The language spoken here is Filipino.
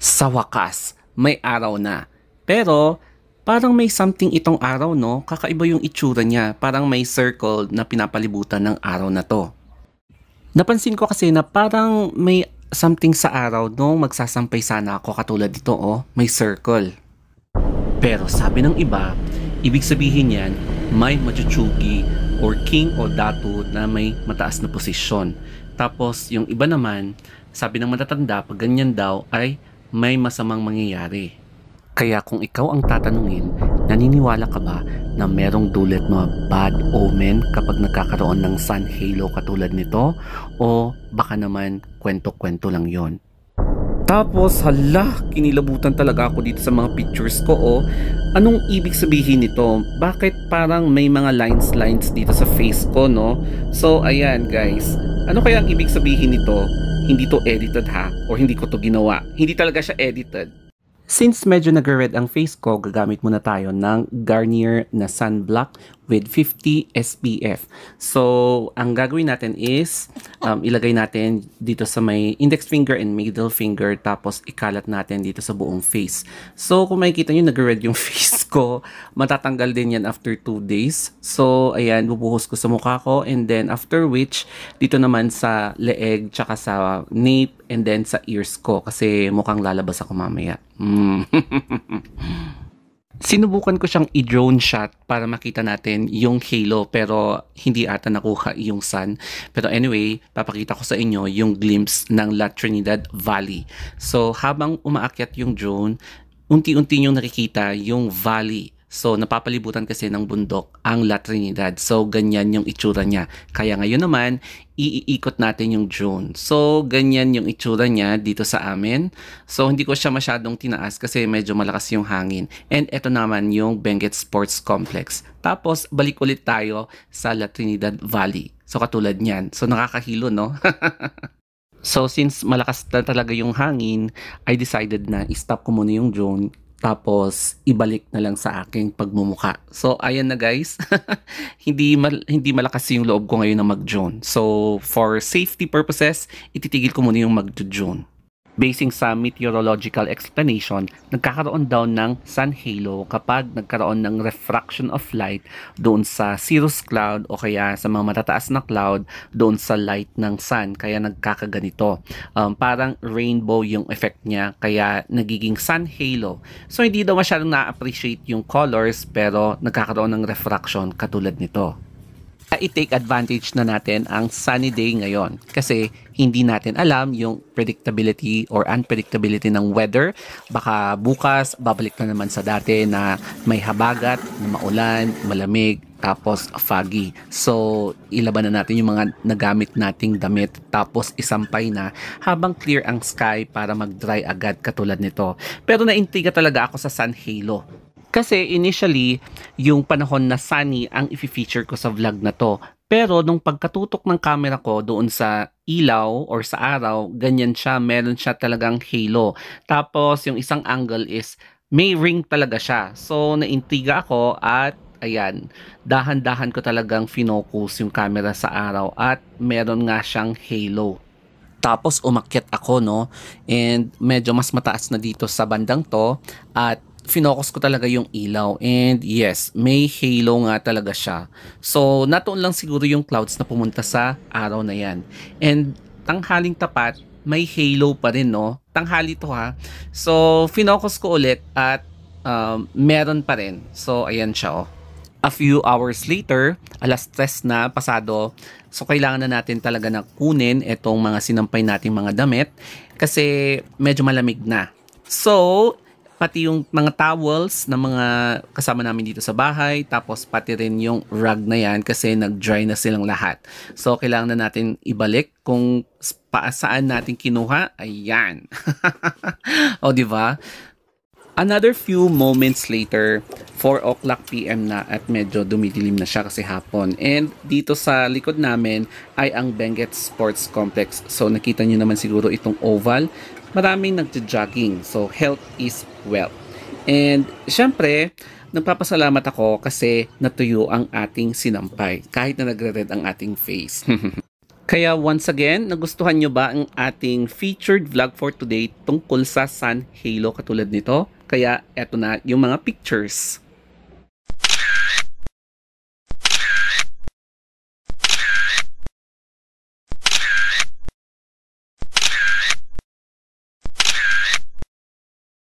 Sa wakas, may araw na. Pero, parang may something itong araw, no? Kakaiba yung itsura niya. Parang may circle na pinapalibutan ng araw na to. Napansin ko kasi na parang may something sa araw nung magsasampay sana ako katulad dito, oh. May circle. Pero sabi ng iba, ibig sabihin yan, may machuchugi or king o datu na may mataas na posisyon. Tapos yung iba naman, sabi ng matatanda, pag ganyan daw ay may masamang mangyayari. Kaya kung ikaw ang tatanungin, naniniwala ka ba na merong dulot na bad omen kapag nagkakaroon ng sun halo katulad nito? O baka naman kwento-kwento lang yon? Tapos, hala, kinilabutan talaga ako dito sa mga pictures ko, oh. Anong ibig sabihin nito? Bakit parang may mga lines dito sa face ko, no? So, ayan, guys. Ano kaya ang ibig sabihin nito? Hindi to edited, ha? Or hindi ko to ginawa. Hindi talaga siya edited. Since medyo nag-red ang face ko, gagamit muna tayo ng Garnier na sunblock with 50 SPF. So, ang gagawin natin is, ilagay natin dito sa may index finger and middle finger, tapos ikalat natin dito sa buong face. So, kung makikita nyo, nag-red yung face ko, matatanggal din yan after 2 days. So, ayan, bubuhos ko sa mukha ko, and then after which, dito naman sa leeg, tsaka sa nape, and then sa ears ko, kasi mukhang lalabas ako mamaya. Sinubukan ko siyang i-drone shot para makita natin yung halo, pero hindi ata nakuha yung sun. Pero anyway, papakita ko sa inyo yung glimpse ng La Trinidad Valley. So habang umaakyat yung drone, unti-unti yung nakikita yung valley. So napapalibutan kasi ng bundok ang La Trinidad. So ganyan yung itsura niya. Kaya ngayon naman, iikot natin yung drone. So ganyan yung itsura niya dito sa amin. So hindi ko siya masyadong tinaas kasi medyo malakas yung hangin. And ito naman yung Benguet Sports Complex. Tapos balik ulit tayo sa La Trinidad Valley. So katulad niyan. So nakakahilo, no? So since malakas na talaga yung hangin, I decided na i-stop ko muna yung drone. Tapos ibalik na lang sa aking pagmumuka. So ayan na, guys. hindi malakas yung loob ko ngayon na mag-drone. So for safety purposes, ititigil ko muna yung mag-drone. Basing sa meteorological explanation, nagkakaroon daw ng sun halo kapag nagkaroon ng refraction of light doon sa cirrus cloud o kaya sa mga matataas na cloud doon sa light ng sun. Kaya nagkakaganito. Parang rainbow yung effect niya, kaya nagiging sun halo. So hindi daw masyadong na-appreciate yung colors, pero nagkakaroon ng refraction katulad nito. I-take advantage na natin ang sunny day ngayon kasi hindi natin alam yung predictability or unpredictability ng weather. Baka bukas babalik na naman sa dati na may habagat, na maulan, malamig, tapos foggy. So ilaban na natin yung mga nagamit nating damit, tapos isampay na habang clear ang sky para mag-dry agad katulad nito. Pero naintriga talaga ako sa sun halo. Kasi initially, yung panahon na sunny ang i-feature ko sa vlog na to. Pero nung pagkatutok ng camera ko doon sa ilaw or sa araw, ganyan siya, meron siya talagang halo. Tapos yung isang angle is may ring talaga siya. So naintriga ako at ayan, dahan-dahan ko talagang finocus yung camera sa araw at meron nga siyang halo. Tapos umakyat ako, no, and medyo mas mataas na dito sa bandang to at finocus ko talaga yung ilaw, and yes, may halo nga talaga siya. So natuon lang siguro yung clouds na pumunta sa araw na yan, and tanghaling tapat may halo pa rin, no, tanghali to, ha. So finocus ko ulit at meron pa rin. So ayan siya, oh. A few hours later, 3:00 na pasado. So kailangan na natin talaga na kunin itong mga sinampay nating mga damit kasi medyo malamig na. So pati yung mga towels na mga kasama namin dito sa bahay, tapos pati rin yung rug na yan kasi nag-dry na silang lahat. So kailangan na natin ibalik kung saan natin kinuha. Ayan. O diba? Another few moments later, 4 o'clock PM na at medyo dumidilim na siya kasi hapon. And dito sa likod namin ay ang Benguet Sports Complex. So nakita nyo naman siguro itong oval. Maraming nagja-jogging. So health is wealth. And syempre, nagpapasalamat ako kasi natuyo ang ating sinampay kahit na nagre-red ang ating face. Kaya once again, nagustuhan nyo ba ang ating featured vlog for today tungkol sa sun halo katulad nito? Kaya eto na yung mga pictures.